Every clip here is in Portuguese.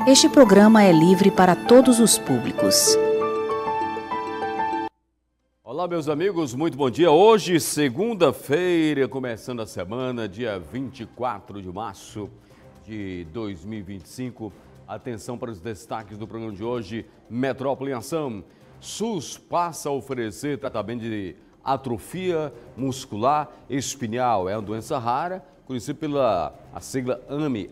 Este programa é livre para todos os públicos. Olá, meus amigos, muito bom dia. Hoje, segunda-feira, começando a semana, dia 24 de março de 2025. Atenção para os destaques do programa de hoje. Metrópole em Ação. SUS passa a oferecer tratamento de atrofia muscular espinhal. É uma doença rara, conhecida pela sigla AME,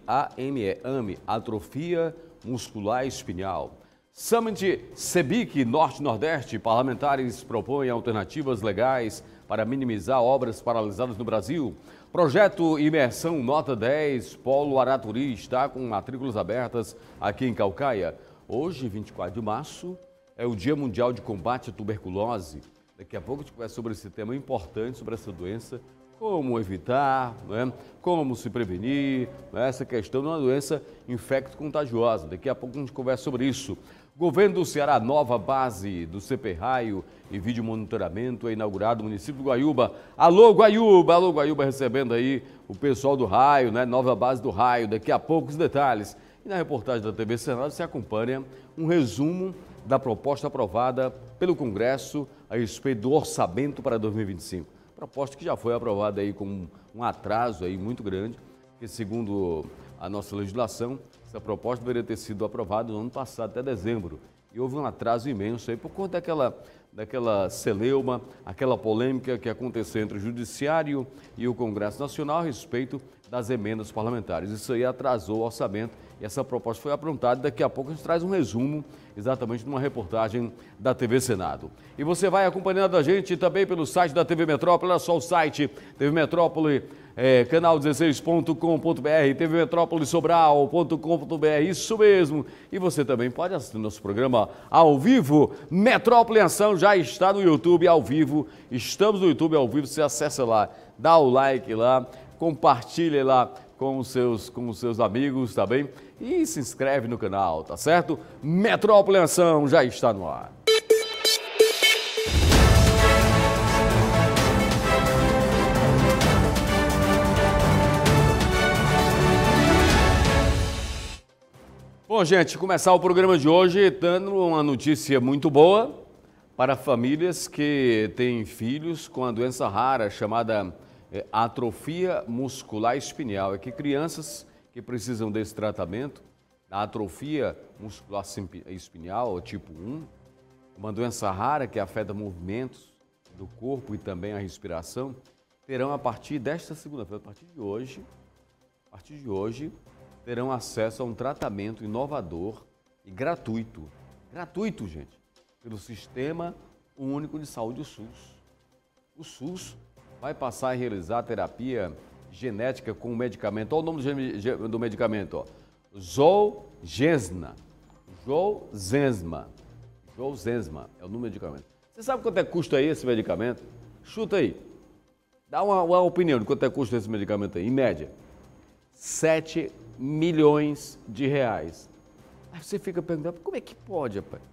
AME, atrofia muscular espinhal. Summit CEBIC Norte-Nordeste, parlamentares propõem alternativas legais para minimizar obras paralisadas no Brasil. Projeto Imersão Nota 10, Polo Araturi, está com matrículas abertas aqui em Caucaia. Hoje, 24 de março, é o Dia Mundial de Combate à Tuberculose. Daqui a pouco a gente conversa sobre esse tema importante, sobre essa doença, como evitar, né? Como se prevenir, né? Essa questão de uma doença infecto-contagiosa. Daqui a pouco a gente conversa sobre isso. Governo do Ceará, nova base do CP Raio e vídeo monitoramento é inaugurado no município do Guaiúba. Alô, Guaiúba, recebendo aí o pessoal do Raio, né? Nova base do Raio. Daqui a pouco os detalhes. E na reportagem da TV Senado você acompanha um resumo da proposta aprovada pelo Congresso a respeito do orçamento para 2025. Proposta que já foi aprovada aí com um atraso aí muito grande, porque segundo a nossa legislação, essa proposta deveria ter sido aprovada no ano passado, até dezembro. E houve um atraso imenso aí por conta daquela celeuma, aquela polêmica que aconteceu entre o Judiciário e o Congresso Nacional a respeito das emendas parlamentares. Isso aí atrasou o orçamento e essa proposta foi aprontada. Daqui a pouco a gente traz um resumo exatamente numa reportagem da TV Senado. E você vai acompanhando a gente também pelo site da TV Metrópole. Olha só o site TV Metrópole, canal16.com.br, tvmetrópolesobral.com.br, isso mesmo. E você também pode assistir nosso programa ao vivo. Metrópole em Ação já está no YouTube ao vivo. Estamos no YouTube ao vivo, você acessa lá, dá o like lá, compartilha lá com os seus amigos, tá bem? E se inscreve no canal, tá certo? Metrópole em Ação já está no ar. Bom, gente, começar o programa de hoje dando uma notícia muito boa para famílias que têm filhos com a doença rara chamada atrofia muscular espinhal. É que crianças que precisam desse tratamento, a atrofia muscular espinhal, tipo 1, uma doença rara que afeta movimentos do corpo e também a respiração, terão a partir desta segunda-feira, a partir de hoje, terão acesso a um tratamento inovador e gratuito. Gratuito, gente, pelo Sistema Único de Saúde, o SUS. O SUS vai passar a realizar terapia genética com o medicamento. Olha o nome do medicamento, ó. Zolgensma. Zolgensma é o nome do medicamento. Você sabe quanto é que custa aí esse medicamento? Chuta aí. Dá uma opinião de quanto é que custa esse medicamento aí, em média. 7 milhões de reais. Aí você fica perguntando, como é que pode, rapaz?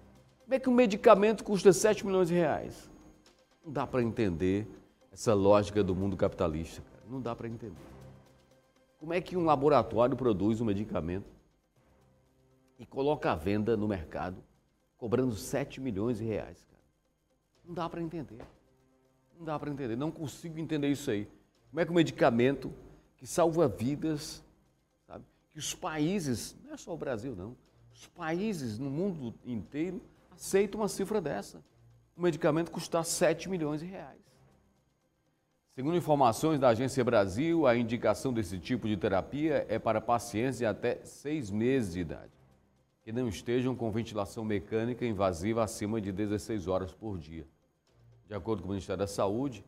Como é que um medicamento custa 7 milhões de reais? Não dá para entender essa lógica do mundo capitalista, cara. Não dá para entender. Como é que um laboratório produz um medicamento e coloca à venda no mercado, cobrando 7 milhões de reais, cara? Não dá para entender. Não dá para entender. Não consigo entender isso aí. Como é que um medicamento que salva vidas, sabe? Que os países, não é só o Brasil, não, os países no mundo inteiro aceitam uma cifra dessa. Um medicamento custar 7 milhões de reais. Segundo informações da Agência Brasil, a indicação desse tipo de terapia é para pacientes de até 6 meses de idade, que não estejam com ventilação mecânica invasiva acima de 16 horas por dia. De acordo com o Ministério da Saúde,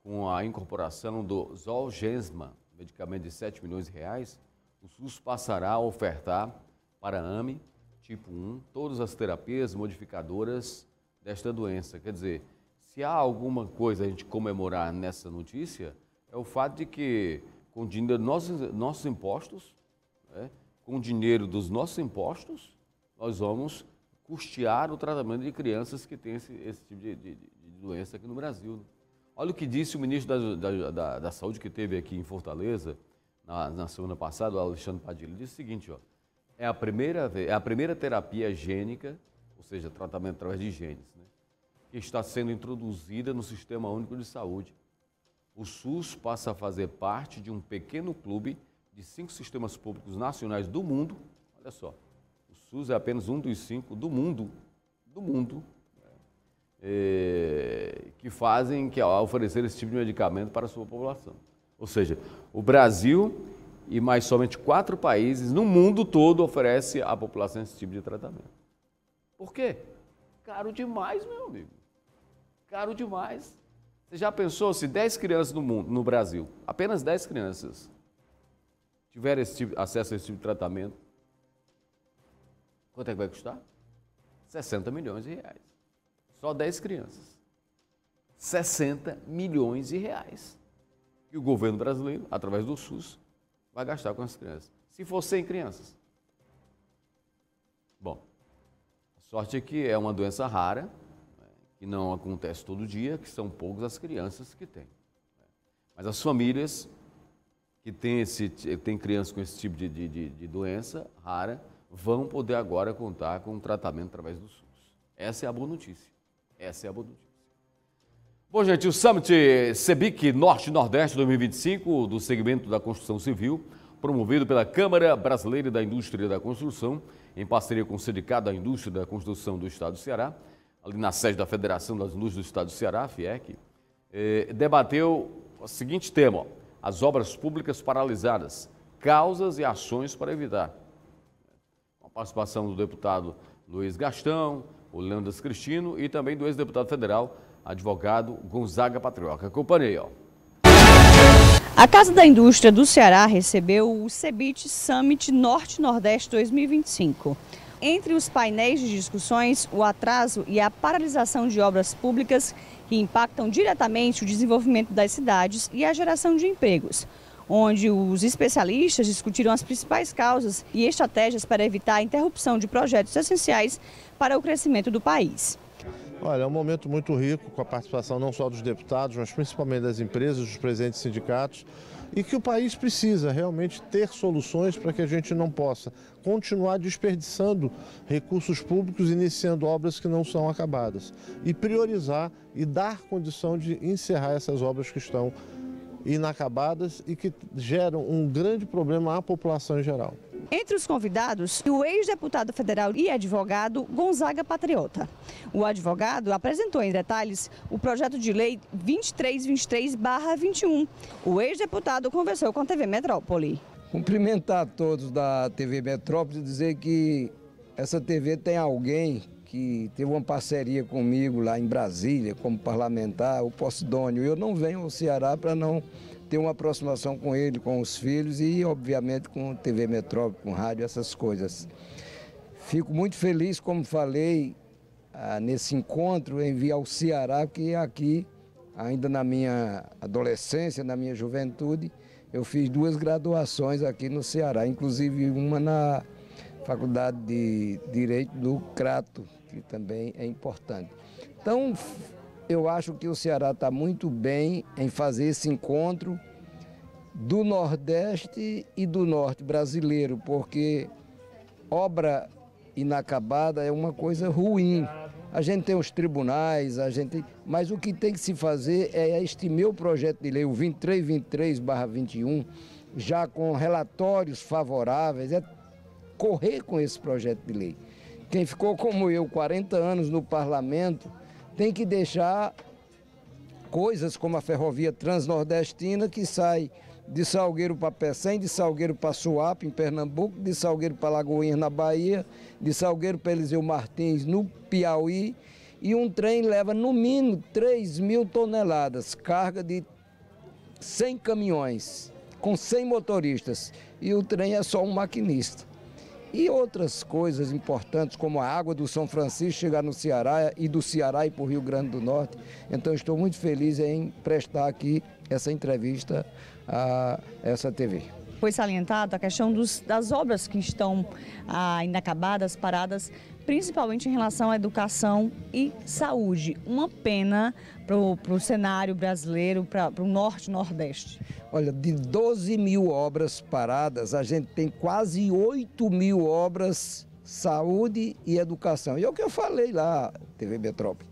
com a incorporação do Zolgensma, medicamento de 7 milhões de reais, o SUS passará a ofertar para a AME, tipo 1, todas as terapias modificadoras desta doença. Quer dizer, se há alguma coisa a gente comemorar nessa notícia, é o fato de que, com o dinheiro dos nossos impostos, né, com o dinheiro dos nossos impostos, nós vamos custear o tratamento de crianças que têm esse tipo de doença aqui no Brasil. Olha o que disse o ministro da Saúde que esteve aqui em Fortaleza, na semana passada, o Alexandre Padilha. Ele disse o seguinte, ó, é a primeira terapia gênica, ou seja, tratamento através de genes, né, que está sendo introduzida no Sistema Único de Saúde. O SUS passa a fazer parte de um pequeno clube de 5 sistemas públicos nacionais do mundo. Olha só, o SUS é apenas um dos 5 do mundo, que fazem, que oferecer esse tipo de medicamento para a sua população. Ou seja, o Brasil e mais somente 4 países no mundo todo oferecem à população esse tipo de tratamento. Por quê? Caro demais, meu amigo. Caro demais. Você já pensou se 10 crianças no Brasil, apenas 10 crianças, tiverem acesso a esse tipo de tratamento, quanto é que vai custar? 60 milhões de reais. Só 10 crianças. 60 milhões de reais. E o governo brasileiro, através do SUS, vai gastar com as crianças. Se for 100 crianças. Bom, a sorte é que é uma doença rara, que não acontece todo dia, que são poucas as crianças que têm. Mas as famílias que têm crianças com esse tipo de doença rara, vão poder agora contar com um tratamento através do SUS. Essa é a boa notícia. Essa é a boa notícia. Bom, gente, o Summit CEBIC Norte-Nordeste 2025, do segmento da construção civil, promovido pela Câmara Brasileira da Indústria da Construção, em parceria com o Sindicato da Indústria da Construção do Estado do Ceará, ali na sede da Federação das Indústrias do Estado do Ceará, FIEC, debateu o seguinte tema: as obras públicas paralisadas, causas e ações para evitar. Com a participação do deputado Luiz Gastão, o Leandro Cristino e também do ex-deputado federal, advogado Gonzaga Patriota. Acompanhei, ó. A Casa da Indústria do Ceará recebeu o CEBIC Summit Norte-Nordeste 2025. Entre os painéis de discussões, o atraso e a paralisação de obras públicas que impactam diretamente o desenvolvimento das cidades e a geração de empregos, onde os especialistas discutiram as principais causas e estratégias para evitar a interrupção de projetos essenciais para o crescimento do país. Olha, é um momento muito rico, com a participação não só dos deputados, mas principalmente das empresas, dos presidentes de sindicatos, e que o país precisa realmente ter soluções para que a gente não possa continuar desperdiçando recursos públicos, iniciando obras que não são acabadas, e priorizar e dar condição de encerrar essas obras que estão inacabadas e que geram um grande problema à população em geral. Entre os convidados, o ex-deputado federal e advogado Gonzaga Patriota. O advogado apresentou em detalhes o projeto de lei 2323/21. O ex-deputado conversou com a TV Metrópole. Cumprimentar a todos da TV Metrópole e dizer que essa TV tem alguém que teve uma parceria comigo lá em Brasília, como parlamentar, o Posidônio. Eu não venho ao Ceará para não ter uma aproximação com ele, com os filhos e, obviamente, com TV Metrópole, com rádio, essas coisas. Fico muito feliz, como falei, nesse encontro, em vir ao Ceará, que aqui, ainda na minha adolescência, na minha juventude, eu fiz 2 graduações aqui no Ceará, inclusive uma na Faculdade de Direito do Crato, que também é importante. Então, eu acho que o Ceará está muito bem em fazer esse encontro do Nordeste e do Norte brasileiro, porque obra inacabada é uma coisa ruim. A gente tem os tribunais, mas o que tem que se fazer é este meu projeto de lei, o 2323/21, já com relatórios favoráveis, é correr com esse projeto de lei. Quem ficou como eu, 40 anos no parlamento, tem que deixar coisas como a ferrovia transnordestina, que sai de Salgueiro para Pecém, de Salgueiro para Suape, em Pernambuco, de Salgueiro para Lagoinhas, na Bahia, de Salgueiro para Eliseu Martins, no Piauí, e um trem leva no mínimo 3.000 toneladas, carga de 100 caminhões, com 100 motoristas, e o trem é só um maquinista. E outras coisas importantes, como a água do São Francisco chegar no Ceará e do Ceará ir para o Rio Grande do Norte. Então, estou muito feliz em prestar aqui essa entrevista a essa TV. foi salientado a questão das obras que estão inacabadas, paradas, principalmente em relação à educação e saúde. Uma pena para o cenário brasileiro, para o norte e nordeste. Olha, de 12 mil obras paradas, a gente tem quase 8 mil obras saúde e educação. E é o que eu falei lá, TV Metrópole.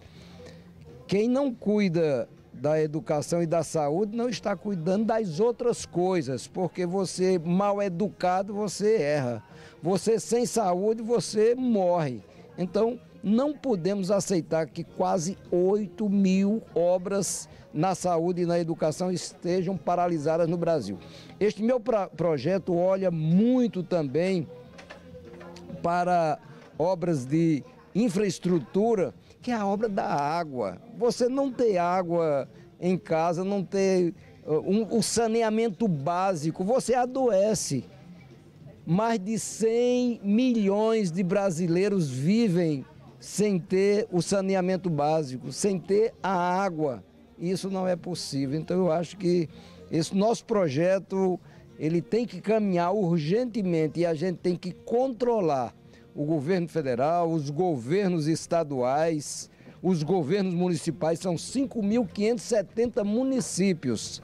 Quem não cuida da educação e da saúde não está cuidando das outras coisas, porque você mal educado, você erra. Você sem saúde, você morre. Então, não podemos aceitar que quase 8 mil obras na saúde e na educação estejam paralisadas no Brasil. Este meu projeto olha muito também para obras de infraestrutura, que é a obra da água. Você não ter água em casa, não ter o saneamento básico, você adoece. Mais de 100 milhões de brasileiros vivem sem ter o saneamento básico, sem ter a água. Isso não é possível. Então eu acho que esse nosso projeto, ele tem que caminhar urgentemente e a gente tem que controlar o governo federal, os governos estaduais, os governos municipais. São 5.570 municípios.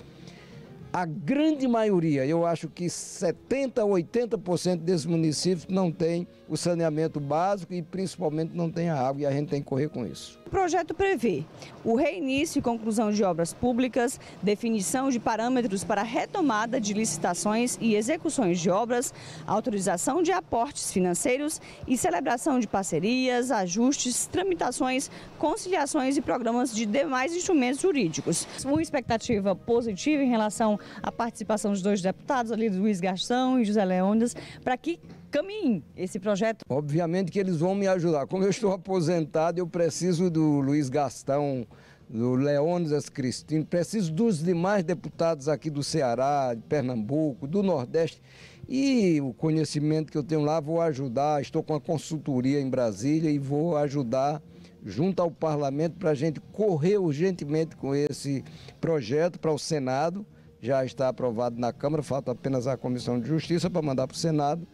A grande maioria, eu acho que 70%, 80% desses municípios não tem o saneamento básico e principalmente não tem a água, e a gente tem que correr com isso. O projeto prevê o reinício e conclusão de obras públicas, definição de parâmetros para retomada de licitações e execuções de obras, autorização de aportes financeiros e celebração de parcerias, ajustes, tramitações, conciliações e programas de demais instrumentos jurídicos. Uma expectativa positiva em relação à participação dos dois deputados, ali Luiz Gastão e José Leônidas, para que caminhe esse projeto. Obviamente que eles vão me ajudar. Como eu estou aposentado, eu preciso do Luiz Gastão, do Leônidas Cristino, preciso dos demais deputados aqui do Ceará, de Pernambuco, do Nordeste. E o conhecimento que eu tenho lá, vou ajudar. Estou com a consultoria em Brasília e vou ajudar junto ao parlamento para a gente correr urgentemente com esse projeto para o Senado. Já está aprovado na Câmara, falta apenas a Comissão de Justiça para mandar para o Senado.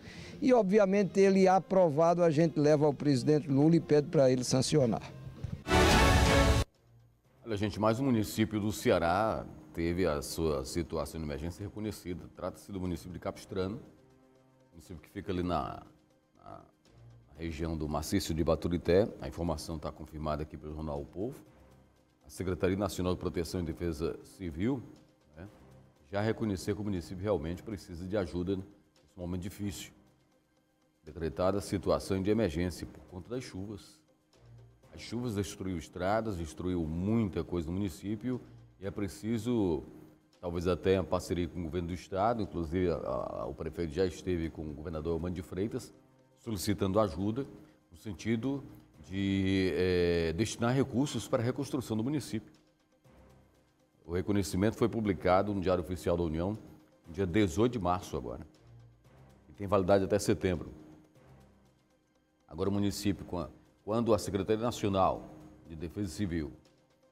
E, obviamente, ele aprovado, a gente leva ao presidente Lula e pede para ele sancionar. Olha, gente, mais um município do Ceará teve a sua situação de emergência reconhecida. Trata-se do município de Capistrano, município que fica ali na região do maciço de Baturité. A informação está confirmada aqui pelo jornal O Povo. A Secretaria Nacional de Proteção e Defesa Civil, né, já reconheceu que o município realmente precisa de ajuda nesse momento difícil. Decretada a situação de emergência por conta das chuvas. As chuvas destruíram estradas, destruiu muita coisa no município e é preciso, talvez até em parceria com o governo do estado, inclusive o prefeito já esteve com o governador Armando de Freitas, solicitando ajuda no sentido de destinar recursos para a reconstrução do município. O reconhecimento foi publicado no Diário Oficial da União, no dia 18 de março agora, e tem validade até setembro. Agora o município, quando a Secretaria Nacional de Defesa Civil,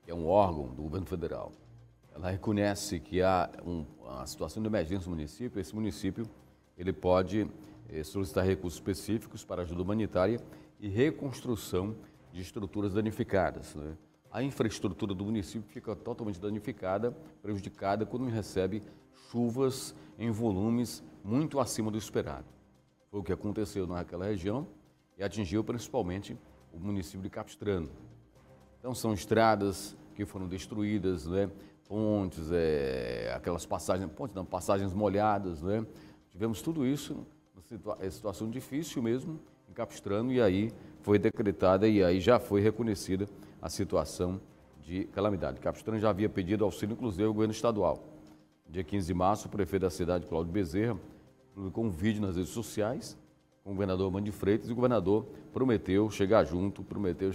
que é um órgão do governo federal, ela reconhece que há uma situação de emergência no município, esse município ele pode solicitar recursos específicos para ajuda humanitária e reconstrução de estruturas danificadas, né? A infraestrutura do município fica totalmente danificada, prejudicada quando recebe chuvas em volumes muito acima do esperado. Foi o que aconteceu naquela região e atingiu principalmente o município de Capistrano. Então são estradas que foram destruídas, né? Pontes, aquelas passagens molhadas, né? Tivemos tudo isso, situação difícil mesmo em Capistrano, e aí foi decretada e aí já foi reconhecida a situação de calamidade. Capistrano já havia pedido auxílio, inclusive, ao governo estadual. Dia 15 de março, o prefeito da cidade, Cláudio Bezerra, publicou um vídeo nas redes sociais com o governador Armando de Freitas, e o governador prometeu chegar junto, prometeu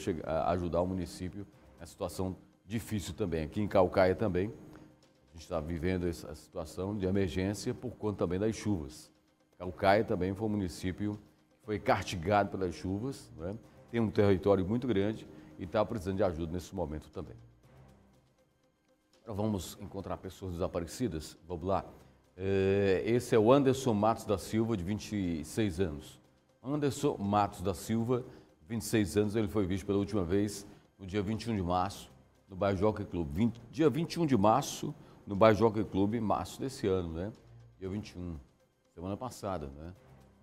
ajudar o município nessa situação difícil também. Aqui em Caucaia também, a gente está vivendo essa situação de emergência por conta também das chuvas. Caucaia também foi um município que foi castigado pelas chuvas, né? Tem um território muito grande e está precisando de ajuda nesse momento também. Agora vamos encontrar pessoas desaparecidas. Vamos lá. Esse é o Anderson Matos da Silva, de 26 anos. Anderson Matos da Silva, 26 anos, ele foi visto pela última vez no dia 21 de março, no bairro Jockey Club. Dia 21 de março, no bairro Jockey Club, em março desse ano, né? Dia 21, semana passada, né?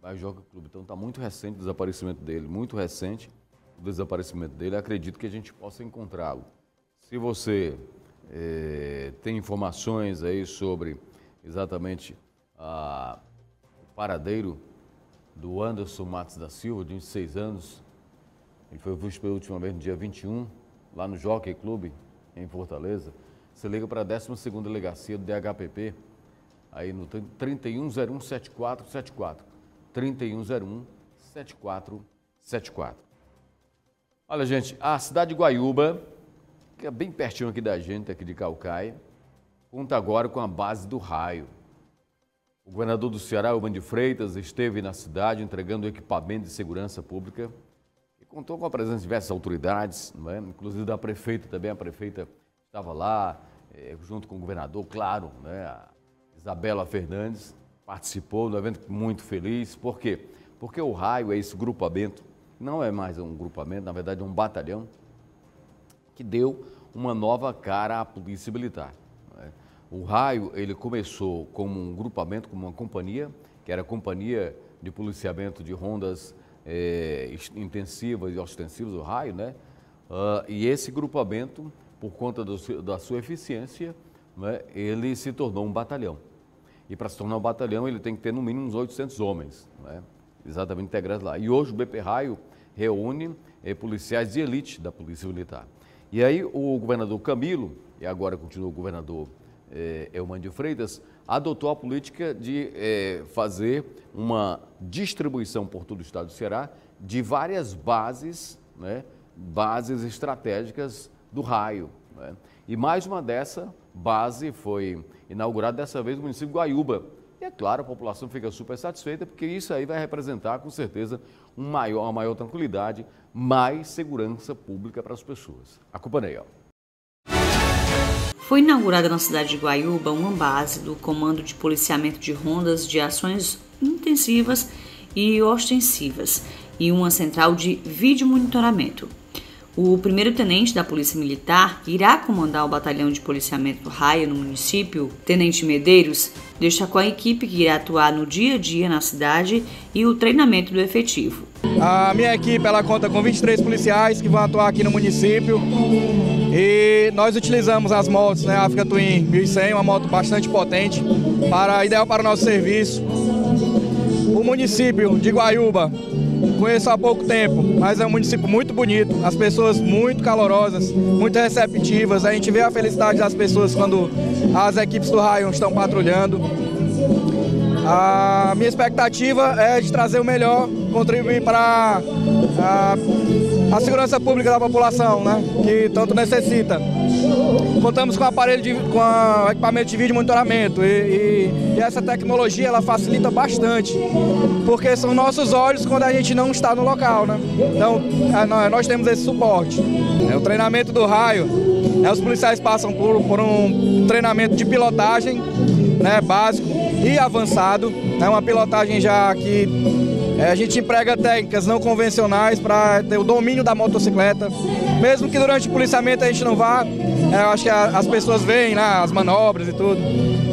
Bairro Jockey Club. Então está muito recente o desaparecimento dele, muito recente o desaparecimento dele. Acredito que a gente possa encontrá-lo. Se você tem informações aí sobre exatamente o paradeiro do Anderson Matos da Silva, de 26 anos, ele foi visto pela última vez no dia 21, lá no Jockey Club, em Fortaleza, você liga para a 12ª Delegacia do DHPP, aí no 3101-7474, 3101-7474. Olha, gente, a cidade de Guaiúba, que é bem pertinho aqui da gente, aqui de Caucaia, conta agora com a base do raio. O governador do Ceará, Eumano de Freitas, esteve na cidade entregando equipamento de segurança pública e contou com a presença de diversas autoridades, não é? Inclusive da prefeita também. A prefeita estava lá, junto com o governador, claro, né? A Isabela Fernandes participou do evento, muito feliz. Por quê? Porque o raio é esse grupamento, não é mais um grupamento, na verdade é um batalhão, que deu uma nova cara à Polícia Militar. O raio, ele começou como um grupamento, como uma companhia, que era a Companhia de Policiamento de Rondas Intensivas e Ostensivas, o raio, né? E esse grupamento, por conta da sua eficiência, né, ele se tornou um batalhão. E para se tornar um batalhão, ele tem que ter no mínimo uns 800 homens, né? Exatamente integrados lá. E hoje o BP Raio reúne policiais de elite da Polícia Militar. E aí o governador Camilo, e agora continua o governador Eumano de Freitas, adotou a política de fazer uma distribuição por todo o estado do Ceará de várias bases, né, bases estratégicas do raio, né? E mais uma dessa base foi inaugurada dessa vez no município de Guaiúba. E é claro, a população fica super satisfeita, porque isso aí vai representar com certeza uma maior tranquilidade, mais segurança pública para as pessoas. Acompanhe, ó. Foi inaugurada na cidade de Guaiúba uma base do Comando de Policiamento de Rondas de Ações Intensivas e Ostensivas e uma central de vídeo monitoramento. O primeiro-tenente da Polícia Militar, que irá comandar o batalhão de policiamento do raio no município, Tenente Medeiros, destacou a equipe que irá atuar no dia a dia na cidade e o treinamento do efetivo. A minha equipe ela conta com 23 policiais que vão atuar aqui no município e nós utilizamos as motos, né, Africa Twin 1100, uma moto bastante potente, ideal para o nosso serviço. O município de Guaiúba conheço há pouco tempo, mas é um município muito bonito, as pessoas muito calorosas, muito receptivas. A gente vê a felicidade das pessoas quando as equipes do raio estão patrulhando. A minha expectativa é de trazer o melhor, contribuir para a segurança pública da população, né, que tanto necessita. Contamos com equipamento de vídeo monitoramento e essa tecnologia ela facilita bastante, porque são nossos olhos quando a gente não está no local, né? Então nós temos esse suporte. O treinamento do raio, os policiais passam por um treinamento de pilotagem, né, básico e avançado, né, uma pilotagem já que a gente emprega técnicas não convencionais para ter o domínio da motocicleta. Mesmo que durante o policiamento a gente não vá, eu acho que as pessoas veem, né, as manobras e tudo.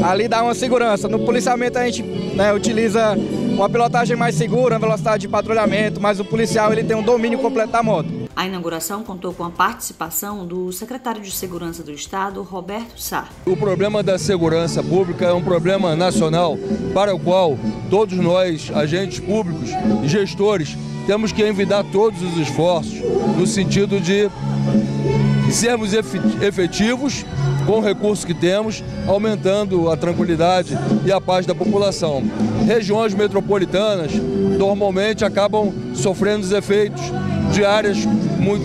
Ali dá uma segurança. No policiamento a gente, né, utiliza uma pilotagem mais segura, uma velocidade de patrulhamento, mas o policial ele tem um domínio completo da moto. A inauguração contou com a participação do secretário de Segurança do Estado, Roberto Sá. O problema da segurança pública é um problema nacional para o qual todos nós, agentes públicos e gestores, temos que envidar todos os esforços no sentido de sermos efetivos com o recurso que temos, aumentando a tranquilidade e a paz da população. Regiões metropolitanas normalmente acabam sofrendo os efeitos de áreas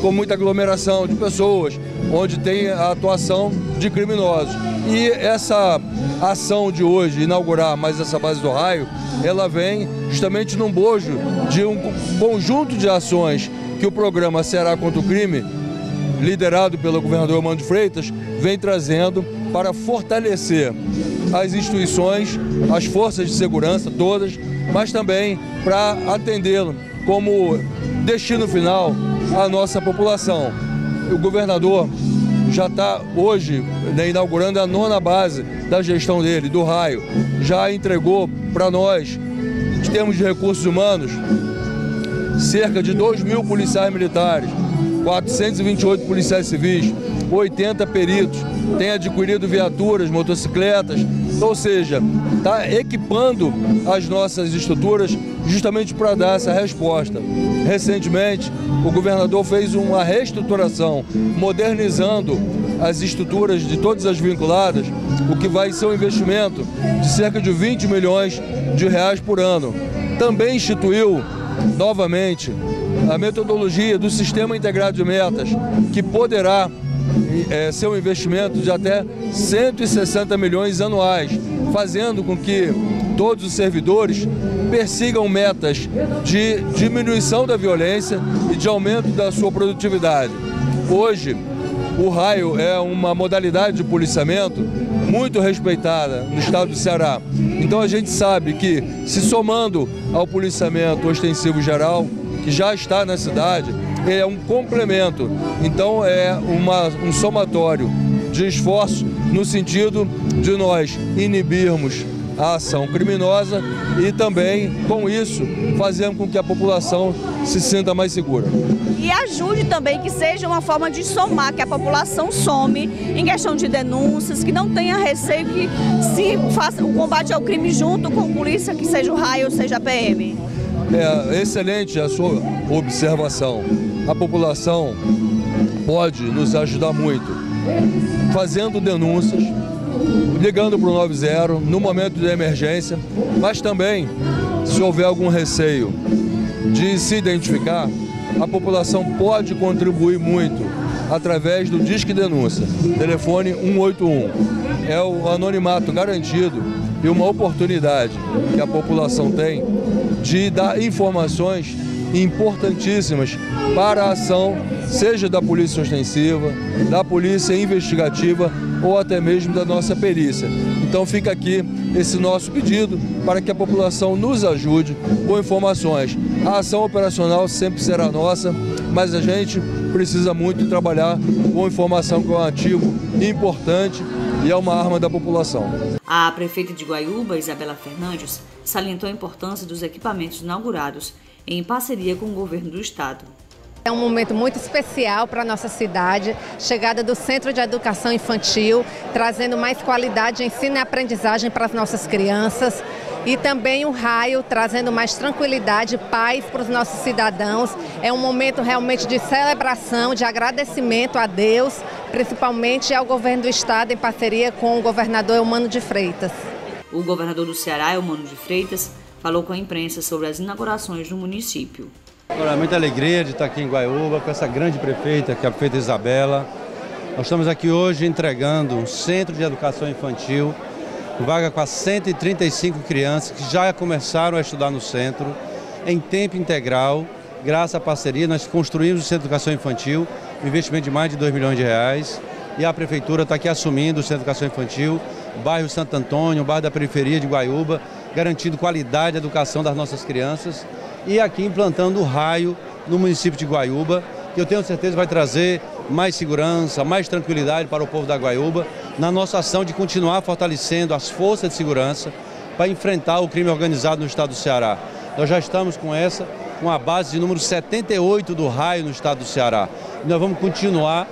com muita aglomeração de pessoas, onde tem a atuação de criminosos. E essa ação de hoje, inaugurar mais essa base do raio, ela vem justamente num bojo de um conjunto de ações que o programa Ceará contra o Crime, liderado pelo governador Eumano de Freitas, vem trazendo para fortalecer as instituições, as forças de segurança todas, mas também para atendê-lo como destino final à nossa população. O governador já está hoje, né, inaugurando a 9ª base da gestão dele, do raio. Já entregou para nós, em termos de recursos humanos, cerca de 2.000 policiais militares, 428 policiais civis, 80 peritos, tem adquirido viaturas, motocicletas, ou seja, está equipando as nossas estruturas justamente para dar essa resposta. Recentemente, o governador fez uma reestruturação, modernizando as estruturas de todas as vinculadas, o que vai ser um investimento de cerca de 20 milhões de reais por ano. Também instituiu novamente a metodologia do Sistema Integrado de Metas, que poderá ser um investimento de até 160 milhões anuais, fazendo com que todos os servidores persigam metas de diminuição da violência e de aumento da sua produtividade. Hoje, o raio é uma modalidade de policiamento muito respeitada no estado do Ceará. Então a gente sabe que, se somando ao policiamento ostensivo geral, que já está na cidade, é um complemento. Então é um somatório de esforço no sentido de nós inibirmos a ação criminosa e também, com isso, fazermos com que a população se sinta mais segura. E ajude também, que seja uma forma de somar, que a população some em questão de denúncias, que não tenha receio, que se faça o combate ao crime junto com a polícia, que seja o raio ou seja a PM. É excelente a sua observação. A população pode nos ajudar muito, fazendo denúncias, ligando para o 90 no momento de emergência, mas também, se houver algum receio de se identificar, a população pode contribuir muito através do Disque Denúncia, telefone 181. É o anonimato garantido e uma oportunidade que a população tem de dar informações importantíssimas para a ação, seja da polícia ostensiva, da polícia investigativa ou até mesmo da nossa perícia. Então fica aqui esse nosso pedido para que a população nos ajude com informações. A ação operacional sempre será nossa, mas a gente precisa muito trabalhar com informação, que é um ativo importante e é uma arma da população. A prefeita de Guaiúba, Isabela Fernandes, salientou a importância dos equipamentos inaugurados em parceria com o governo do estado. É um momento muito especial para a nossa cidade, chegada do Centro de Educação Infantil, trazendo mais qualidade de ensino e aprendizagem para as nossas crianças, e também o raio, trazendo mais tranquilidade e paz para os nossos cidadãos. É um momento realmente de celebração, de agradecimento a Deus, principalmente ao governo do estado, em parceria com o governador Eumano de Freitas. O governador do Ceará, Eumano de Freitas, falou com a imprensa sobre as inaugurações no município. Agora, muita alegria de estar aqui em Guaiúba com essa grande prefeita, que é a prefeita Isabela. Nós estamos aqui hoje entregando um centro de educação infantil, vaga com 135 crianças que já começaram a estudar no centro, em tempo integral. Graças à parceria, nós construímos o Centro de Educação Infantil, um investimento de mais de 2 milhões de reais. E a prefeitura está aqui assumindo o Centro de Educação Infantil, bairro Santo Antônio, bairro da periferia de Guaiúba, garantindo qualidade de educação das nossas crianças. E aqui implantando o raio no município de Guaiúba, que eu tenho certeza vai trazer mais segurança, mais tranquilidade para o povo da Guaiúba, na nossa ação de continuar fortalecendo as forças de segurança para enfrentar o crime organizado no estado do Ceará. Nós já estamos com a base de número 78 do raio no estado do Ceará. E nós vamos continuar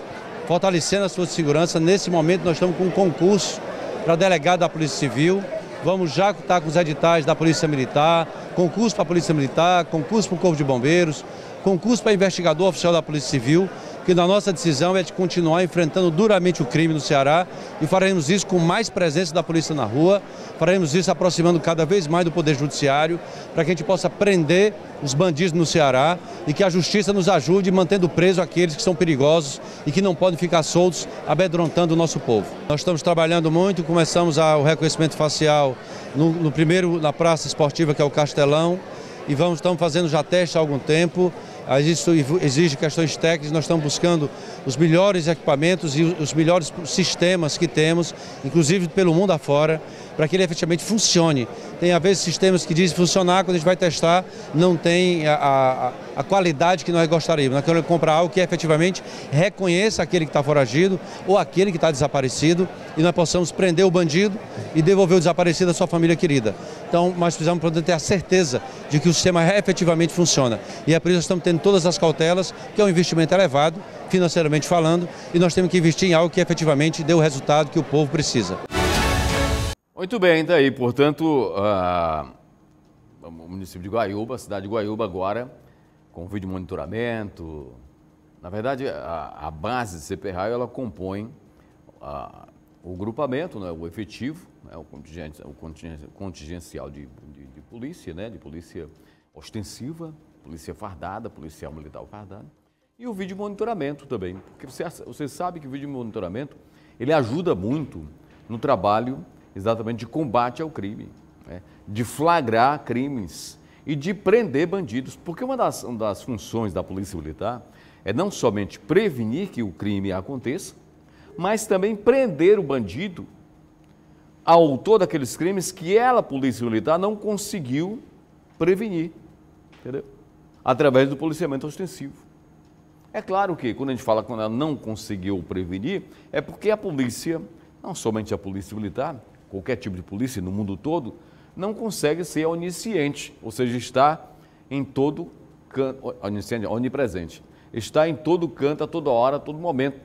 fortalecendo as forças de segurança. Nesse momento nós estamos com um concurso para delegado da Polícia Civil. Vamos já estar com os editais da Polícia Militar, concurso para a Polícia Militar, concurso para o Corpo de Bombeiros, concurso para investigador oficial da Polícia Civil, que na nossa decisão é de continuar enfrentando duramente o crime no Ceará e faremos isso com mais presença da polícia na rua, faremos isso aproximando cada vez mais do Poder Judiciário, para que a gente possa prender os bandidos no Ceará e que a Justiça nos ajude mantendo preso aqueles que são perigosos e que não podem ficar soltos, amedrontando o nosso povo. Nós estamos trabalhando muito, começamos o reconhecimento facial na praça esportiva, que é o Castelão, e estamos fazendo já teste há algum tempo. Isso exige questões técnicas, nós estamos buscando os melhores equipamentos e os melhores sistemas que temos, inclusive pelo mundo afora, para que ele efetivamente funcione. Tem, às vezes, sistemas que dizem funcionar, quando a gente vai testar, não tem a qualidade que nós gostaríamos. Nós queremos comprar algo que efetivamente reconheça aquele que está foragido ou aquele que está desaparecido e nós possamos prender o bandido e devolver o desaparecido à sua família querida. Então, nós precisamos poder ter a certeza de que o sistema efetivamente funciona. E é por isso que nós estamos tendo todas as cautelas, que é um investimento elevado, financeiramente falando, e nós temos que investir em algo que efetivamente dê o resultado que o povo precisa. Muito bem, tá aí, portanto, o município de Guaiúba, a cidade de Guaiúba agora, com vídeo monitoramento, na verdade a base de CPRAIO, ela compõe o grupamento, né, o efetivo, né, o contingencial de polícia, né, de polícia ostensiva, polícia fardada, policial militar fardado, e o vídeo monitoramento também, porque você sabe que o vídeo monitoramento, ele ajuda muito no trabalho exatamente de combate ao crime, né? De flagrar crimes e de prender bandidos, porque uma das funções da Polícia Militar é não somente prevenir que o crime aconteça, mas também prender o bandido, autor daqueles crimes que ela, Polícia Militar, não conseguiu prevenir, entendeu? Através do policiamento ostensivo. É claro que quando a gente fala que ela não conseguiu prevenir, é porque a polícia, não somente a Polícia Militar, qualquer tipo de polícia no mundo todo, não consegue ser onisciente, ou seja, está em todo canto, onisciente, onipresente, está em todo canto, a toda hora, a todo momento,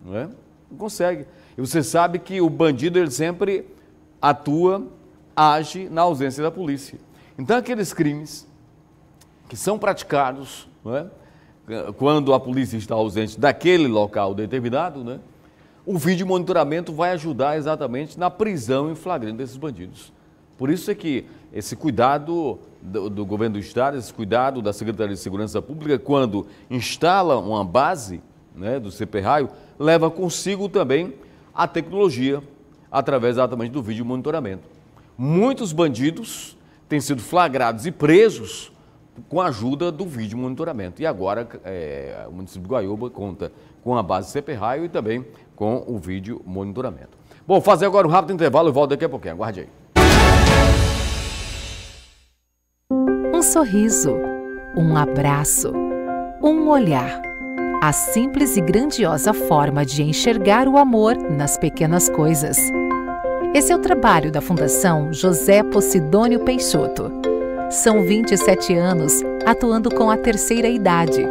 não é? Não consegue. E você sabe que o bandido, ele sempre atua, age na ausência da polícia. Então, aqueles crimes que são praticados, não é? Quando a polícia está ausente daquele local determinado, né? O vídeo monitoramento vai ajudar exatamente na prisão em flagrante desses bandidos. Por isso é que esse cuidado do governo do estado, esse cuidado da Secretaria de Segurança Pública, quando instala uma base, né, do CPRAIO, leva consigo também a tecnologia, através exatamente do vídeo monitoramento. Muitos bandidos têm sido flagrados e presos com a ajuda do vídeo monitoramento. E agora o município de Guaiúba conta com a base CPRAIO e também com o vídeo monitoramento. Bom, fazer agora um rápido intervalo e volto daqui a pouquinho. Aguarde aí. Um sorriso, um abraço, um olhar. A simples e grandiosa forma de enxergar o amor nas pequenas coisas. Esse é o trabalho da Fundação José Posidônio Peixoto. São 27 anos atuando com a terceira idade.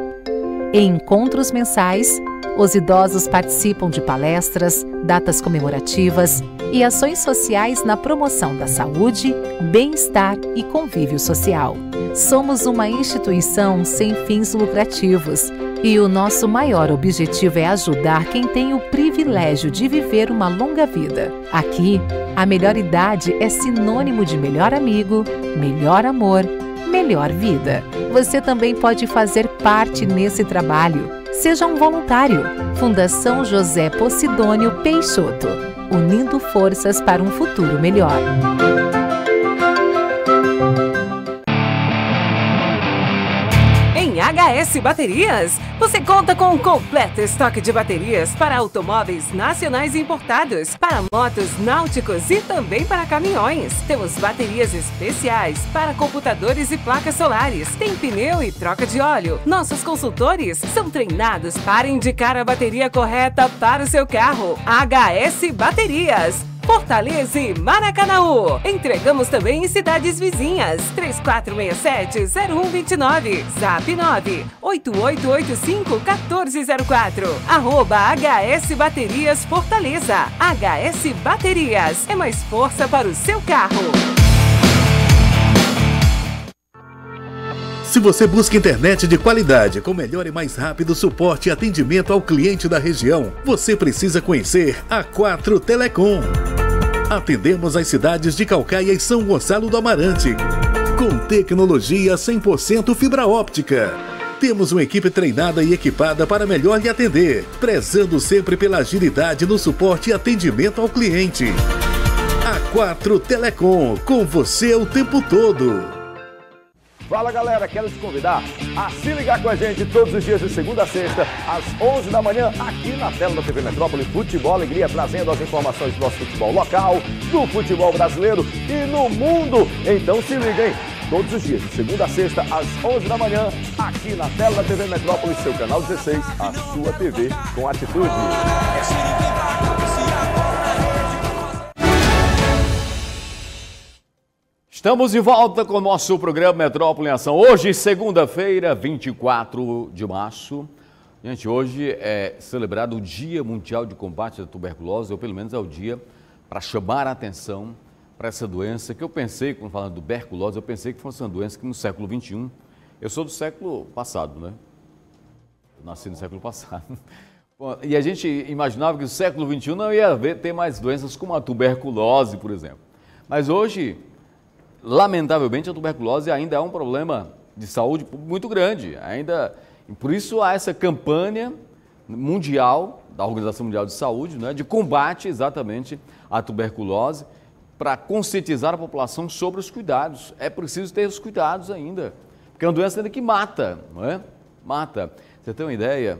Em encontros mensais, os idosos participam de palestras, datas comemorativas e ações sociais na promoção da saúde, bem-estar e convívio social. Somos uma instituição sem fins lucrativos e o nosso maior objetivo é ajudar quem tem o privilégio de viver uma longa vida. Aqui, a melhor idade é sinônimo de melhor amigo, melhor amor, melhor vida. Você também pode fazer parte nesse trabalho. Seja um voluntário. Fundação José Posidônio Peixoto, unindo forças para um futuro melhor. Em HS Baterias, você conta com um completo estoque de baterias para automóveis nacionais e importados, para motos náuticos e também para caminhões. Temos baterias especiais para computadores e placas solares. Tem pneu e troca de óleo. Nossos consultores são treinados para indicar a bateria correta para o seu carro. HS Baterias, Fortaleza e Maracanaú. Entregamos também em cidades vizinhas. 3467-0129. Zap 98885-1404. @HS Baterias Fortaleza. HS Baterias é mais força para o seu carro. Se você busca internet de qualidade, com melhor e mais rápido suporte e atendimento ao cliente da região, você precisa conhecer a 4 Telecom. Atendemos as cidades de Caucaia e São Gonçalo do Amarante, com tecnologia 100% fibra óptica. Temos uma equipe treinada e equipada para melhor lhe atender, prezando sempre pela agilidade no suporte e atendimento ao cliente. A 4 Telecom, com você o tempo todo. Fala galera, quero te convidar a se ligar com a gente todos os dias de segunda a sexta, às 11 da manhã, aqui na tela da TV Metrópole. Futebol Alegria, trazendo as informações do nosso futebol local, do futebol brasileiro e no mundo. Então se liga, hein? Todos os dias, de segunda a sexta, às 11 da manhã, aqui na tela da TV Metrópole, seu canal 16, a sua TV com atitude. Estamos de volta com o nosso programa Metrópole em Ação. Hoje, segunda-feira, 24 de março. Gente, hoje é celebrado o Dia Mundial de Combate à Tuberculose, ou pelo menos é o dia para chamar a atenção para essa doença que eu pensei, quando falando de tuberculose, eu pensei que fosse uma doença que no século XXI, eu sou do século passado, né? Eu nasci no século passado. Bom, e a gente imaginava que no século XXI não ia ter mais doenças como a tuberculose, por exemplo. Mas hoje, lamentavelmente, a tuberculose ainda é um problema de saúde muito grande. Por isso há essa campanha mundial, da Organização Mundial de Saúde, né, de combate exatamente à tuberculose, para conscientizar a população sobre os cuidados. É preciso ter os cuidados ainda, porque é uma doença ainda que mata, não é? Mata. Você tem uma ideia?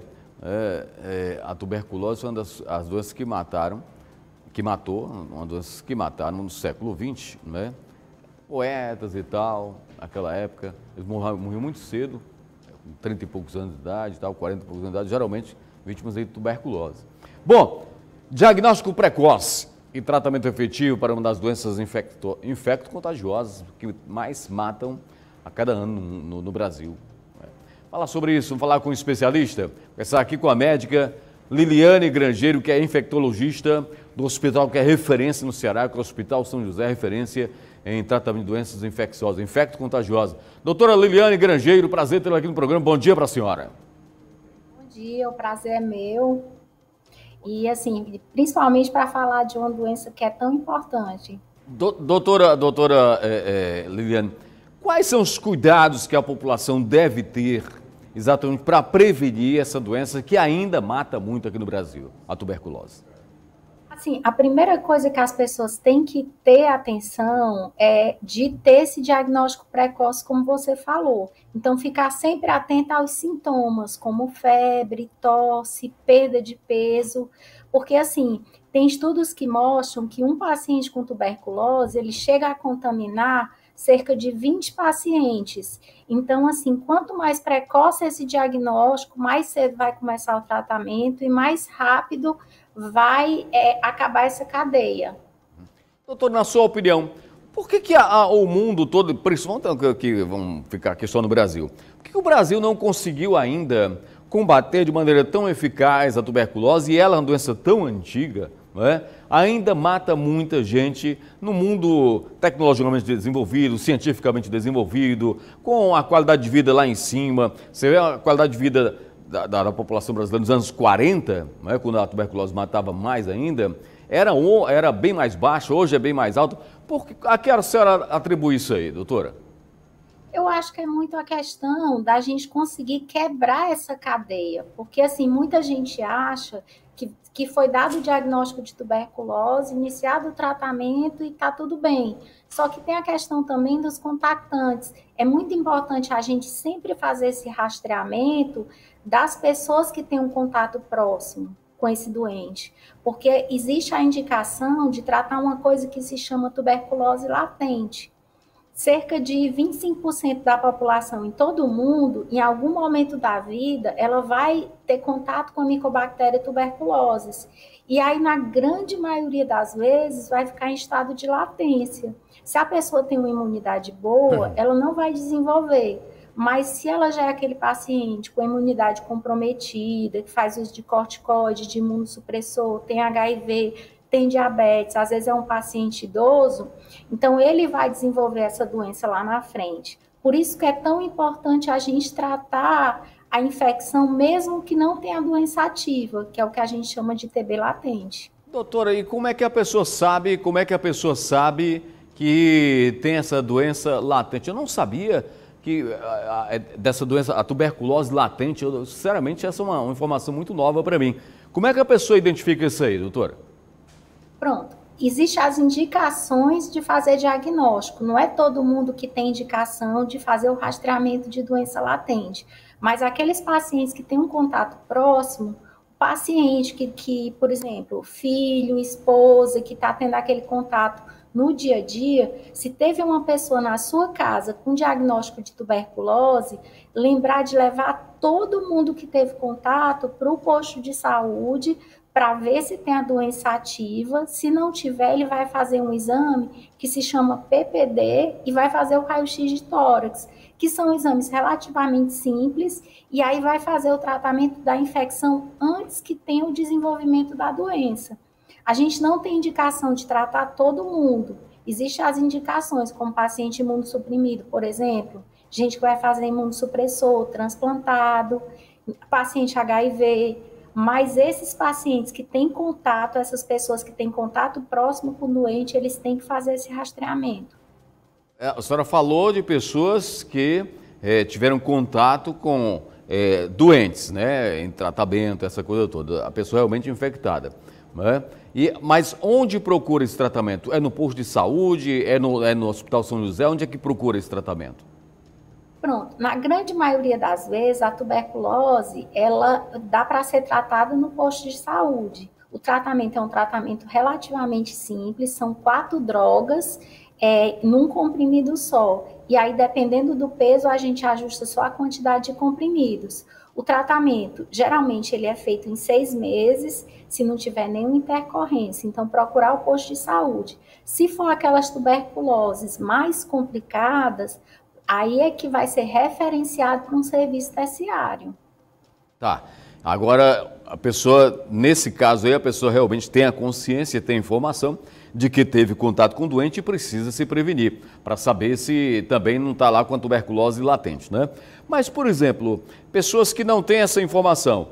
A tuberculose foi uma das doenças que matou, uma das que mataram no século XX, não é? Poetas e tal, naquela época, eles morriam muito cedo, com 30 e poucos anos de idade, tal, 40 e poucos anos de idade, geralmente vítimas de tuberculose. Bom, diagnóstico precoce e tratamento efetivo para uma das doenças infecto-contagiosas que mais matam a cada ano no Brasil. Falar sobre isso, vamos falar com um especialista, começar aqui com a médica Liliane Grangeiro, que é infectologista do hospital que é referência no Ceará, que é o Hospital São José, referência em tratamento de doenças infecciosas, infecto-contagiosas. Doutora Liliane Grangeiro, prazer tê-la aqui no programa. Bom dia para a senhora. Bom dia, o prazer é meu. E, assim, principalmente para falar de uma doença que é tão importante. Doutora Liliane, quais são os cuidados que a população deve ter exatamente para prevenir essa doença que ainda mata muito aqui no Brasil, a tuberculose? Assim, a primeira coisa que as pessoas têm que ter atenção é de ter esse diagnóstico precoce, como você falou. Então, ficar sempre atenta aos sintomas, como febre, tosse, perda de peso, porque, assim, tem estudos que mostram que um paciente com tuberculose, ele chega a contaminar cerca de 20 pacientes. Então, assim, quanto mais precoce esse diagnóstico, mais cedo vai começar o tratamento e mais rápido vai acabar essa cadeia. Doutor, na sua opinião, por que o mundo todo, principalmente vamos ficar aqui só no Brasil, por que o Brasil não conseguiu ainda combater de maneira tão eficaz a tuberculose, e ela é uma doença tão antiga, não é? Ainda mata muita gente no mundo tecnologicamente desenvolvido, cientificamente desenvolvido, com a qualidade de vida lá em cima. Você vê a qualidade de vida da população brasileira nos anos 40, não é? Quando a tuberculose matava mais ainda, era bem mais baixa, hoje é bem mais alta. A que a senhora atribui isso aí, doutora? Eu acho que é muito a questão da gente conseguir quebrar essa cadeia, porque assim, muita gente acha que foi dado o diagnóstico de tuberculose, iniciado o tratamento e está tudo bem. Só que tem a questão também dos contactantes. É muito importante a gente sempre fazer esse rastreamento das pessoas que têm um contato próximo com esse doente, porque existe a indicação de tratar uma coisa que se chama tuberculose latente. Cerca de 25% da população em todo o mundo, em algum momento da vida, ela vai ter contato com a micobactéria tuberculose. E aí, na grande maioria das vezes, vai ficar em estado de latência. Se a pessoa tem uma imunidade boa, ela não vai desenvolver. Mas se ela já é aquele paciente com imunidade comprometida, que faz uso de corticoide, de imunossupressor, tem HIV, tem diabetes, às vezes é um paciente idoso, então ele vai desenvolver essa doença lá na frente. Por isso que é tão importante a gente tratar a infecção mesmo que não tenha doença ativa, que é o que a gente chama de TB latente. Doutora, e como é que a pessoa sabe que tem essa doença latente? Eu não sabia que dessa doença, a tuberculose latente, sinceramente, essa é uma informação muito nova para mim. Como é que a pessoa identifica isso aí, doutora? Pronto. Existem as indicações de fazer diagnóstico. Não é todo mundo que tem indicação de fazer o rastreamento de doença latente. Mas aqueles pacientes que têm um contato próximo, o paciente que, por exemplo, filho, esposa, que está tendo aquele contato no dia a dia, se teve uma pessoa na sua casa com diagnóstico de tuberculose, lembrar de levar todo mundo que teve contato para o posto de saúde para ver se tem a doença ativa. Se não tiver, ele vai fazer um exame que se chama PPD e vai fazer o raio-x de tórax, que são exames relativamente simples, e aí vai fazer o tratamento da infecção antes que tenha o desenvolvimento da doença. A gente não tem indicação de tratar todo mundo. Existem as indicações, como paciente imunossuprimido, por exemplo, gente que vai fazer imunossupressor, transplantado, paciente HIV, mas esses pacientes que têm contato, essas pessoas que têm contato próximo com o doente, eles têm que fazer esse rastreamento. A senhora falou de pessoas que tiveram contato com doentes, né, em tratamento, essa coisa toda, a pessoa realmente infectada, né? Mas onde procura esse tratamento? É no posto de saúde? É no Hospital São José? Onde é que procura esse tratamento? Pronto, na grande maioria das vezes, a tuberculose, ela dá para ser tratada no posto de saúde. O tratamento é um tratamento relativamente simples, são 4 drogas num comprimido só. E aí, dependendo do peso, a gente ajusta só a quantidade de comprimidos. O tratamento, geralmente, ele é feito em 6 meses, se não tiver nenhuma intercorrência. Então, procurar o posto de saúde. Se for aquelas tuberculoses mais complicadas, aí é que vai ser referenciado para um serviço terciário. Tá. Agora, a pessoa, nesse caso aí, a pessoa realmente tem a consciência, tem a informação de que teve contato com o doente e precisa se prevenir, para saber se também não está lá com a tuberculose latente, né? Mas, por exemplo, pessoas que não têm essa informação,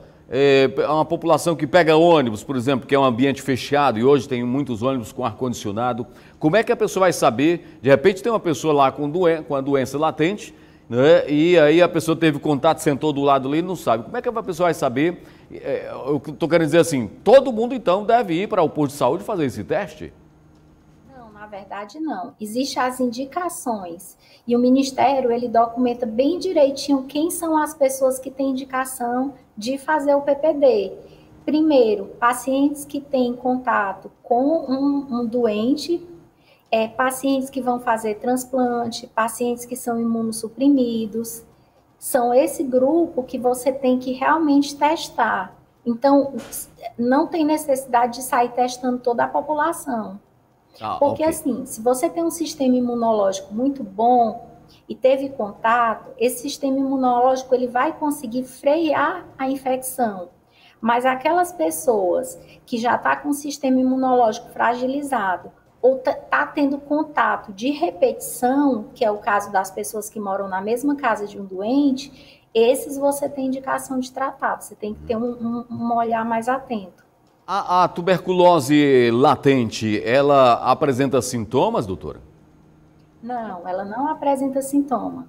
uma população que pega ônibus, por exemplo, que é um ambiente fechado e hoje tem muitos ônibus com ar-condicionado, como é que a pessoa vai saber? De repente tem uma pessoa lá com a doença latente, né? E aí a pessoa teve contato, sentou do lado ali e não sabe. Como é que a pessoa vai saber? Eu estou querendo dizer assim, todo mundo então deve ir para o posto de saúde fazer esse teste? Na verdade, não. Existem as indicações e o Ministério, ele documenta bem direitinho quem são as pessoas que têm indicação de fazer o PPD. Primeiro, pacientes que têm contato com um doente, pacientes que vão fazer transplante, pacientes que são imunossuprimidos. São esse grupo que você tem que realmente testar. Então, não tem necessidade de sair testando toda a população. Porque assim, se você tem um sistema imunológico muito bom e teve contato, esse sistema imunológico ele vai conseguir frear a infecção. Mas aquelas pessoas que já estão com o sistema imunológico fragilizado ou tá tendo contato de repetição, que é o caso das pessoas que moram na mesma casa de um doente, esses você tem indicação de tratar, você tem que ter um olhar mais atento. A tuberculose latente, ela apresenta sintomas, doutora? Não, ela não apresenta sintoma.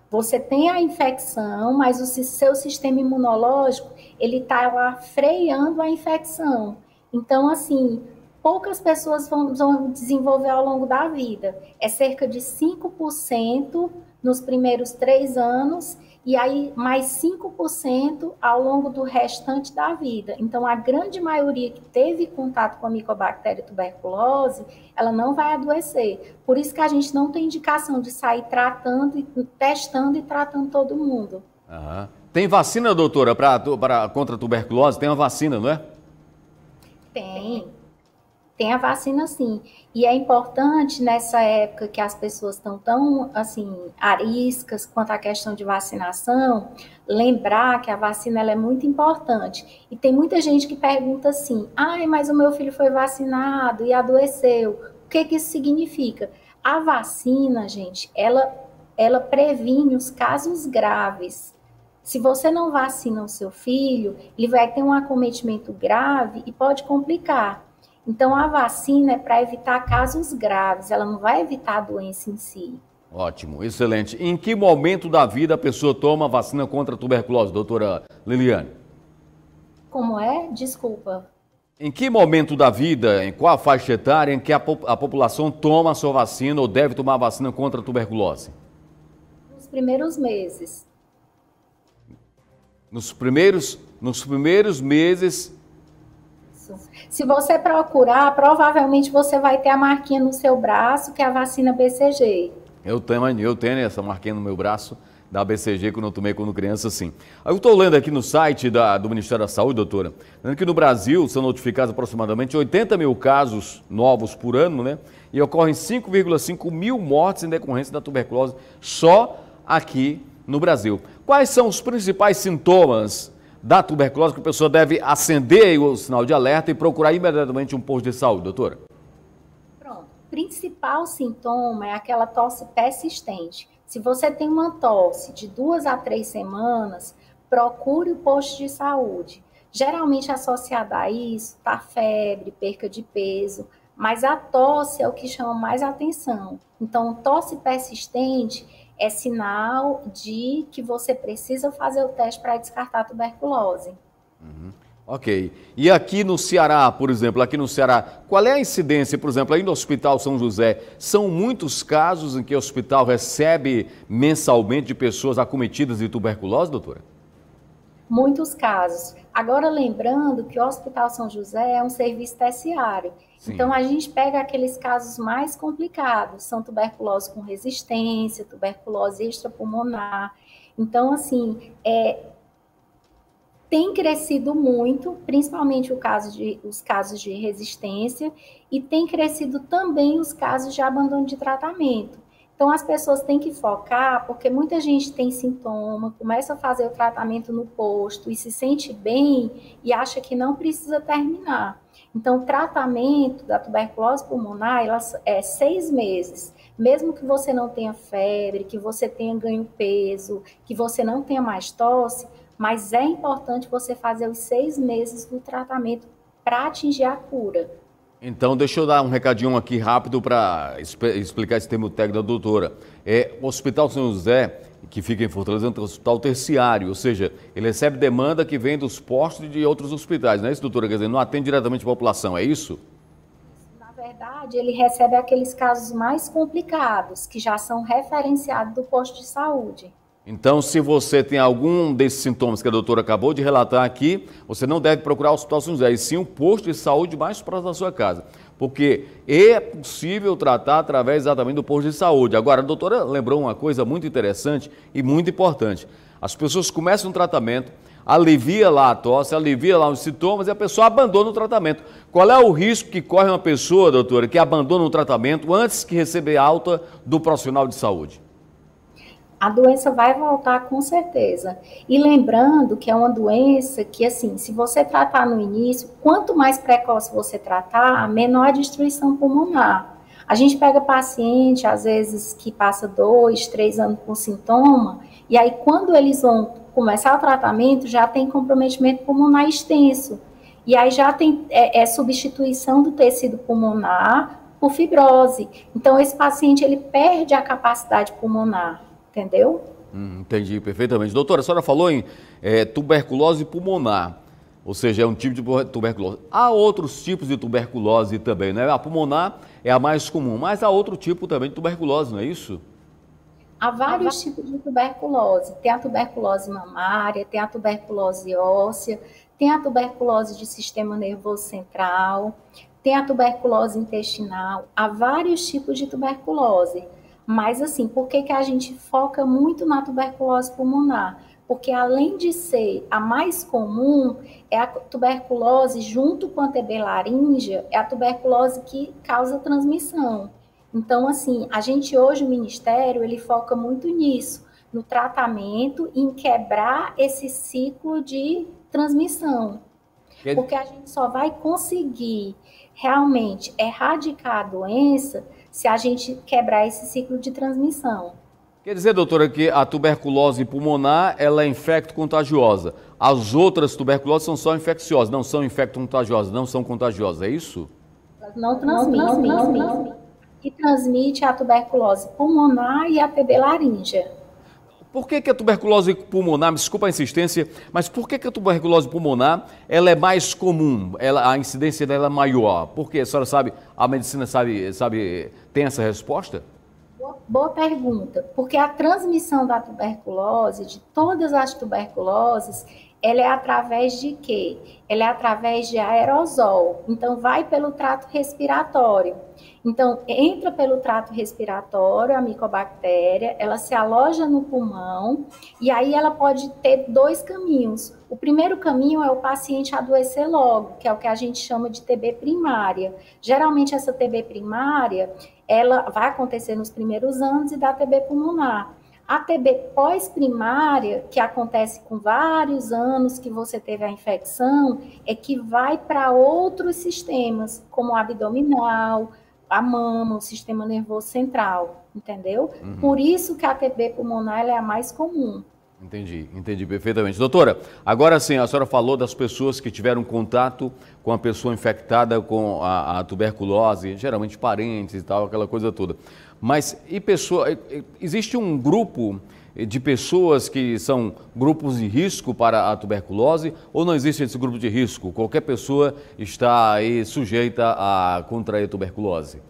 Você tem a infecção, mas o seu sistema imunológico, ele está lá freando a infecção. Então, assim, poucas pessoas vão desenvolver ao longo da vida. É cerca de 5% nos primeiros 3 anos e aí mais 5% ao longo do restante da vida. Então, a grande maioria que teve contato com a micobactéria tuberculose, ela não vai adoecer. Por isso que a gente não tem indicação de sair tratando, testando e tratando todo mundo. Tem vacina, doutora, contra a tuberculose? Tem uma vacina, não é? Tem a vacina, sim. E é importante, nessa época que as pessoas estão tão, assim, ariscas quanto à questão de vacinação, lembrar que a vacina ela é muito importante. E tem muita gente que pergunta assim, mas o meu filho foi vacinado e adoeceu. O que isso significa? A vacina, gente, ela previne os casos graves. Se você não vacina o seu filho, ele vai ter um acometimento grave e pode complicar. Então, a vacina é para evitar casos graves, ela não vai evitar a doença em si. Ótimo, excelente. Em que momento da vida a pessoa toma a vacina contra a tuberculose, doutora Liliane? Como é? Desculpa. Em que momento da vida, em qual faixa etária, em que a população toma a sua vacina ou deve tomar a vacina contra a tuberculose? Nos primeiros meses. Nos primeiros meses. Se você procurar, provavelmente você vai ter a marquinha no seu braço, que é a vacina BCG. Eu tenho essa marquinha no meu braço da BCG quando eu tomei quando criança, sim. Eu estou lendo aqui no site do Ministério da Saúde, doutora, lendo que no Brasil são notificados aproximadamente 80 mil casos novos por ano, né? E ocorrem 5,5 mil mortes em decorrência da tuberculose só aqui no Brasil. Quais são os principais sintomas da tuberculose que a pessoa deve acender o sinal de alerta e procurar imediatamente um posto de saúde, doutora? Pronto. O principal sintoma é aquela tosse persistente. Se você tem uma tosse de 2 a 3 semanas, procure o posto de saúde. Geralmente associada a isso está febre, perca de peso, mas a tosse é o que chama mais atenção. Então, tosse persistente é sinal de que você precisa fazer o teste para descartar a tuberculose. Ok. E aqui no Ceará, por exemplo, qual é a incidência, por exemplo, aí no Hospital São José? São muitos casos em que o hospital recebe mensalmente de pessoas acometidas de tuberculose, doutora? Muitos casos. Agora, lembrando que o Hospital São José é um serviço terciário. Sim. Então, a gente pega aqueles casos mais complicados, são tuberculose com resistência, tuberculose extrapulmonar. Então, assim, tem crescido muito, principalmente os casos de resistência, e tem crescido também os casos de abandono de tratamento. Então, as pessoas têm que focar, porque muita gente tem sintoma, começa a fazer o tratamento no posto e se sente bem e acha que não precisa terminar. Então, o tratamento da tuberculose pulmonar é 6 meses. Mesmo que você não tenha febre, que você tenha ganho peso, que você não tenha mais tosse, mas é importante você fazer os 6 meses do tratamento para atingir a cura. Então, deixa eu dar um recadinho aqui rápido para explicar esse termo técnico da doutora. O Hospital São José, que fica em Fortaleza, é um hospital terciário, ou seja, ele recebe demanda que vem dos postos e de outros hospitais, não é isso, doutora? Quer dizer, não atende diretamente a população, é isso? Na verdade, ele recebe aqueles casos mais complicados, que já são referenciados do posto de saúde. Então, se você tem algum desses sintomas que a doutora acabou de relatar aqui, você não deve procurar o Hospital São José, e sim um posto de saúde mais próximo da sua casa, porque é possível tratar através exatamente do posto de saúde. Agora, a doutora lembrou uma coisa muito interessante e muito importante. As pessoas começam um tratamento, alivia lá a tosse, alivia lá os sintomas e a pessoa abandona o tratamento. Qual é o risco que corre uma pessoa, doutora, que abandona o tratamento antes que receber alta do profissional de saúde? A doença vai voltar com certeza. E lembrando que é uma doença que, assim, se você tratar no início, quanto mais precoce você tratar, menor a destruição pulmonar. A gente pega paciente, às vezes, que passa 2, 3 anos com sintoma, e aí quando eles vão começar o tratamento, já tem comprometimento pulmonar extenso. E aí já tem substituição do tecido pulmonar por fibrose. Então, esse paciente, ele perde a capacidade pulmonar. Entendeu? Entendi perfeitamente. Doutora, a senhora falou em tuberculose pulmonar, ou seja, é um tipo de tuberculose. Há outros tipos de tuberculose também, né? A pulmonar é a mais comum, mas há outro tipo também de tuberculose, não é isso? Há vários tipos de tuberculose. Tem a tuberculose mamária, tem a tuberculose óssea, tem a tuberculose de sistema nervoso central, tem a tuberculose intestinal. Há vários tipos de tuberculose. Mas, assim, por que a gente foca muito na tuberculose pulmonar? Porque, além de ser a mais comum, é a tuberculose, junto com a TB laríngea, é a tuberculose que causa transmissão. Então, assim, a gente hoje, o Ministério, ele foca muito nisso, no tratamento, em quebrar esse ciclo de transmissão. Porque a gente só vai conseguir realmente erradicar a doença se a gente quebrar esse ciclo de transmissão. Quer dizer, doutora, que a tuberculose pulmonar, ela é infecto-contagiosa. As outras tuberculoses são só infecciosas, não são infecto-contagiosas, não são contagiosas, é isso? Elas não transmitem. E transmite a tuberculose pulmonar e a TB laríngea. Por que a tuberculose pulmonar, me desculpa a insistência, mas por que a tuberculose pulmonar ela é mais comum, a incidência dela é maior? Por quê? A senhora sabe, a medicina tem essa resposta? Boa pergunta, porque a transmissão da tuberculose, de todas as tuberculoses, ela é através de quê? Ela é através de aerosol. Então, vai pelo trato respiratório. Então, entra pelo trato respiratório, a micobactéria, ela se aloja no pulmão e aí ela pode ter dois caminhos. O primeiro caminho é o paciente adoecer logo, que é o que a gente chama de TB primária. Geralmente, essa TB primária, ela vai acontecer nos primeiros anos e dá TB pulmonar. A TB pós-primária, que acontece com vários anos que você teve a infecção, é que vai para outros sistemas, como o abdominal, a mama, o sistema nervoso central, entendeu? Uhum. Por isso que a TB pulmonar é a mais comum. Entendi perfeitamente. Doutora, agora sim, a senhora falou das pessoas que tiveram contato com a pessoa infectada com a tuberculose, geralmente parentes e tal, aquela coisa toda. Mas existe um grupo de pessoas que são grupos de risco para a tuberculose ou não existe esse grupo de risco? Qualquer pessoa está aí sujeita a contrair tuberculose?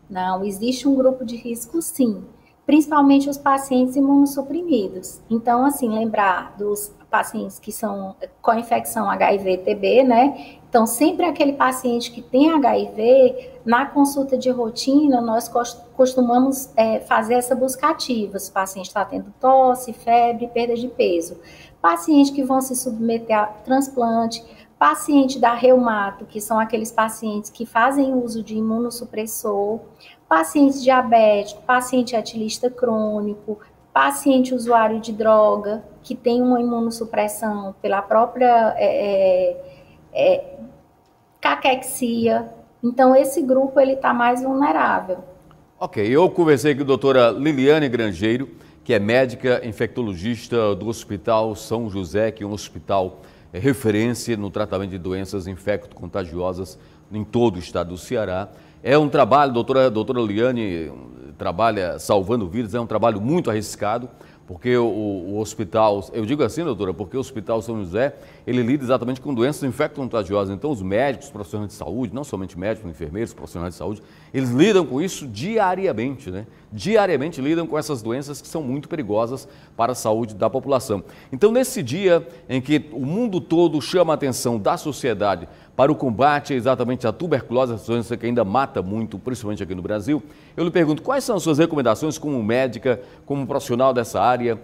Não, existe um grupo de risco sim, principalmente os pacientes imunossuprimidos. Então, assim, lembrar dos pacientes que são com infecção HIV-TB, né? Então, sempre aquele paciente que tem HIV, na consulta de rotina, nós costumamos fazer essa busca ativa. Se o paciente está tendo tosse, febre, perda de peso. Pacientes que vão se submeter a transplante, paciente da reumato, que são aqueles pacientes que fazem uso de imunossupressor, paciente diabético, paciente etilista crônico, paciente usuário de droga, que tem uma imunossupressão pela própria caquexia. Então, esse grupo ele está mais vulnerável. Ok, eu conversei com a doutora Liliane Grangeiro, que é médica infectologista do Hospital São José, que é um hospital referência no tratamento de doenças infecto-contagiosas em todo o estado do Ceará. É um trabalho, doutora Liliane trabalha salvando vidas, é um trabalho muito arriscado, porque o hospital, eu digo assim, doutora, porque o Hospital São José, ele lida exatamente com doenças infecto-contagiosas. Então, os médicos, os profissionais de saúde, não somente médicos, enfermeiros, profissionais de saúde, eles lidam com isso diariamente, né? Diariamente lidam com essas doenças que são muito perigosas para a saúde da população. Então, nesse dia em que o mundo todo chama a atenção da sociedade para o combate exatamente à tuberculose, essa doença que ainda mata muito, principalmente aqui no Brasil, eu lhe pergunto, quais são as suas recomendações como médica, como profissional dessa área,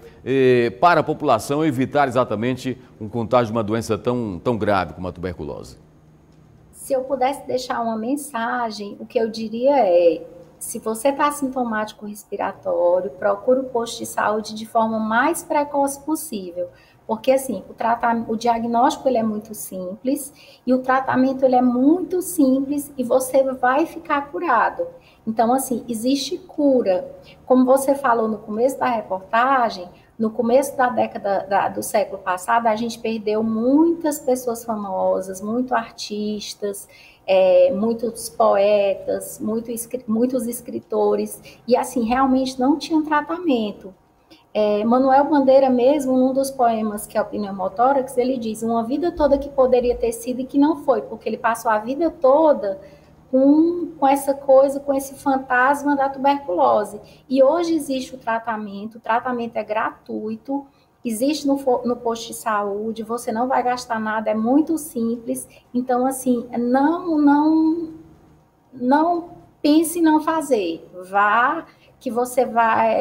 para a população evitar exatamente um contágio de uma doença tão grave como a tuberculose? Se eu pudesse deixar uma mensagem, o que eu diria é, se você está sintomático respiratório, procure o posto de saúde de forma mais precoce possível. Porque, assim, o diagnóstico ele é muito simples e o tratamento ele é muito simples e você vai ficar curado. Então, assim, existe cura. Como você falou no começo da reportagem, no começo da década do século passado, a gente perdeu muitas pessoas famosas, muitos artistas, muitos poetas, muitos escritores, e, assim, realmente não tinha tratamento. Manuel Bandeira mesmo, num dos poemas que é o Pneumotórax, ele diz uma vida toda que poderia ter sido e que não foi, porque ele passou a vida toda com essa coisa, com esse fantasma da tuberculose. E hoje existe o tratamento é gratuito, existe no posto de saúde, você não vai gastar nada, é muito simples. Então, assim, não pense em não fazer, vá, que você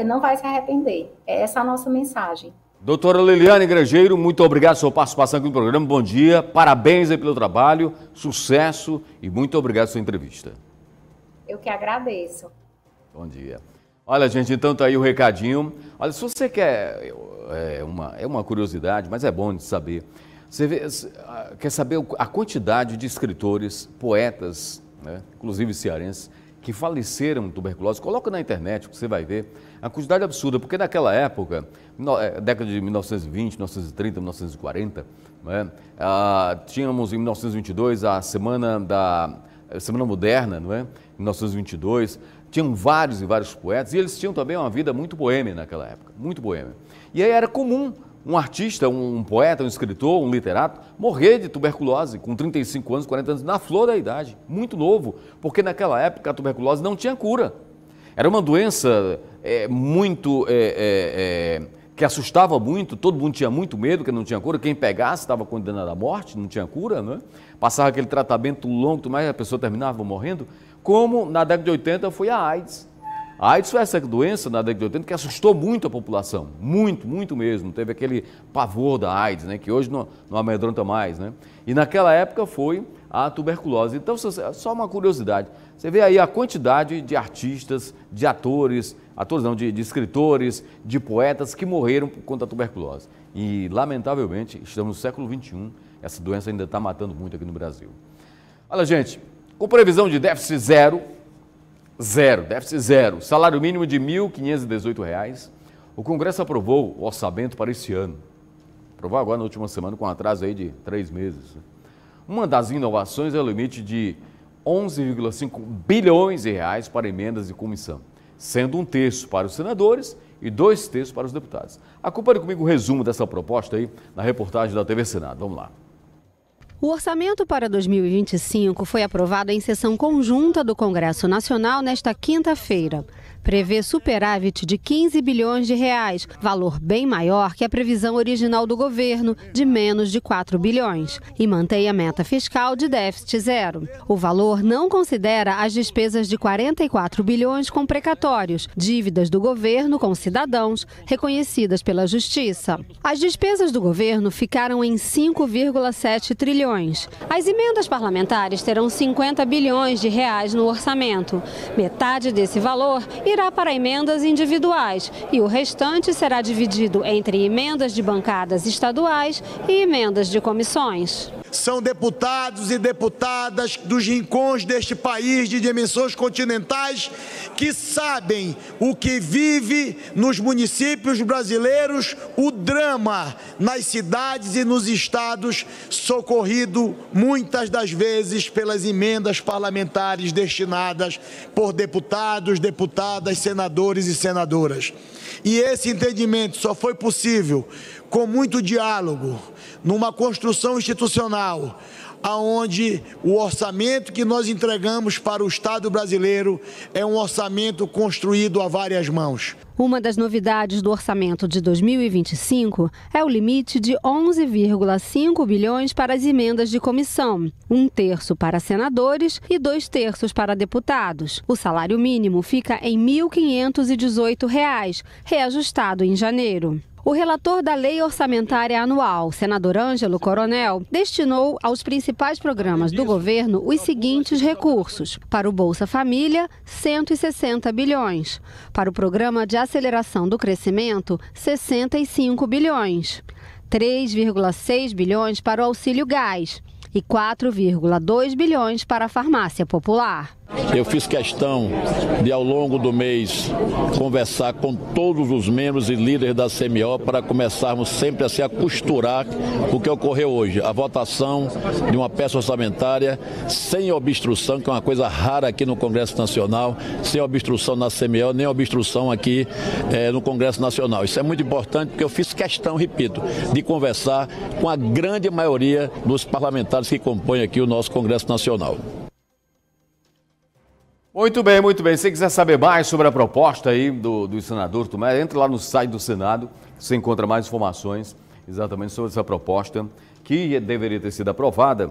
não vai se arrepender. Essa é a nossa mensagem. Doutora Liliane Grangeiro, muito obrigado pela sua participação aqui no programa. Bom dia, parabéns aí pelo trabalho, sucesso e muito obrigado pela sua entrevista. Eu que agradeço. Bom dia. Olha, gente, então tá aí o recadinho. Olha, se você quer, é uma curiosidade, mas é bom de saber. Você quer saber a quantidade de escritores, poetas, né, inclusive cearenses, que faleceram de tuberculose? Coloca na internet que você vai ver a quantidade absurda, porque naquela época, década de 1920, 1930, 1940, né, tínhamos em 1922 a Semana Moderna, não é? Em 1922, tinham vários e vários poetas, e eles tinham também uma vida muito boêmia naquela época, muito boêmia. E aí era comum um artista, um poeta, um escritor, um literato, morrer de tuberculose com 35 anos, 40 anos, na flor da idade, muito novo, porque naquela época a tuberculose não tinha cura. Era uma doença que assustava muito, todo mundo tinha muito medo, que não tinha cura, quem pegasse estava condenado à morte, não tinha cura, né? Passava aquele tratamento longo, tudo mais, a pessoa terminava morrendo, como na década de 80 foi a AIDS. A AIDS foi essa doença na década de 80 que assustou muito a população, muito, muito mesmo. Teve aquele pavor da AIDS, né, que hoje não amedronta mais, né? E naquela época foi a tuberculose. Então, só uma curiosidade, você vê aí a quantidade de artistas, de atores não, de escritores, de poetas que morreram por conta da tuberculose. E, lamentavelmente, estamos no século XXI, essa doença ainda está matando muito aqui no Brasil. Olha, gente, com previsão de déficit zero, salário mínimo de R$ 1.518, o Congresso aprovou o orçamento para esse ano. Aprovou agora na última semana, com atraso aí de 3 meses. Uma das inovações é o limite de 11,5 bilhões de reais para emendas de comissão, sendo 1/3 para os senadores e 2/3 para os deputados. Acompanhe comigo o resumo dessa proposta aí na reportagem da TV Senado. Vamos lá. O orçamento para 2025 foi aprovado em sessão conjunta do Congresso Nacional nesta quinta-feira. Prevê superávit de 15 bilhões de reais, valor bem maior que a previsão original do governo, de menos de 4 bilhões, e mantém a meta fiscal de déficit zero. O valor não considera as despesas de 44 bilhões com precatórios, dívidas do governo com cidadãos, reconhecidas pela Justiça. As despesas do governo ficaram em 5,7 trilhões. As emendas parlamentares terão 50 bilhões de reais no orçamento. Metade desse valor irá para emendas individuais e o restante será dividido entre emendas de bancadas estaduais e emendas de comissões. São deputados e deputadas dos rincões deste país de dimensões continentais que sabem o que vive nos municípios brasileiros, o drama nas cidades e nos estados, socorrido muitas das vezes pelas emendas parlamentares destinadas por deputados, deputadas, senadores e senadoras. E esse entendimento só foi possível com muito diálogo, numa construção institucional, aonde o orçamento que nós entregamos para o Estado brasileiro é um orçamento construído a várias mãos. Uma das novidades do orçamento de 2025 é o limite de 11,5 bilhões para as emendas de comissão, 1/3 para senadores e 2/3 para deputados. O salário mínimo fica em R$ 1.518, reajustado em janeiro. O relator da Lei Orçamentária Anual, senador Ângelo Coronel, destinou aos principais programas do governo os seguintes recursos. Para o Bolsa Família, 160 bilhões. Para o Programa de Aceleração do Crescimento, 65 bilhões. 3,6 bilhões para o Auxílio Gás e 4,2 bilhões para a Farmácia Popular. Eu fiz questão de, ao longo do mês, conversar com todos os membros e líderes da CMO para começarmos sempre a se costurar o que ocorreu hoje. A votação de uma peça orçamentária sem obstrução, que é uma coisa rara aqui no Congresso Nacional, sem obstrução na CMO, nem obstrução aqui no Congresso Nacional. Isso é muito importante porque eu fiz questão, repito, de conversar com a grande maioria dos parlamentares que compõem aqui o nosso Congresso Nacional. Muito bem, muito bem. Se você quiser saber mais sobre a proposta aí do senador Tomé, entre lá no site do Senado, você encontra mais informações exatamente sobre essa proposta, que deveria ter sido aprovada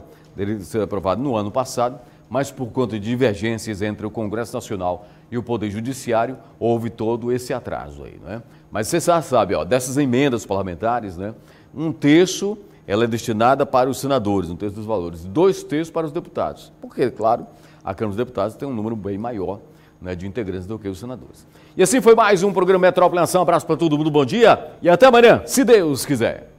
no ano passado, mas por conta de divergências entre o Congresso Nacional e o Poder Judiciário, houve todo esse atraso aí, não é? Mas você já sabe, ó, dessas emendas parlamentares, né, 1/3 ela é destinada para os senadores, 1/3 dos valores, 2/3 para os deputados, porque, claro, a Câmara dos Deputados tem um número bem maior, né, de integrantes do que os senadores. E assim foi mais um programa Metrópole em Ação. Um abraço para todo mundo, bom dia e até amanhã, se Deus quiser.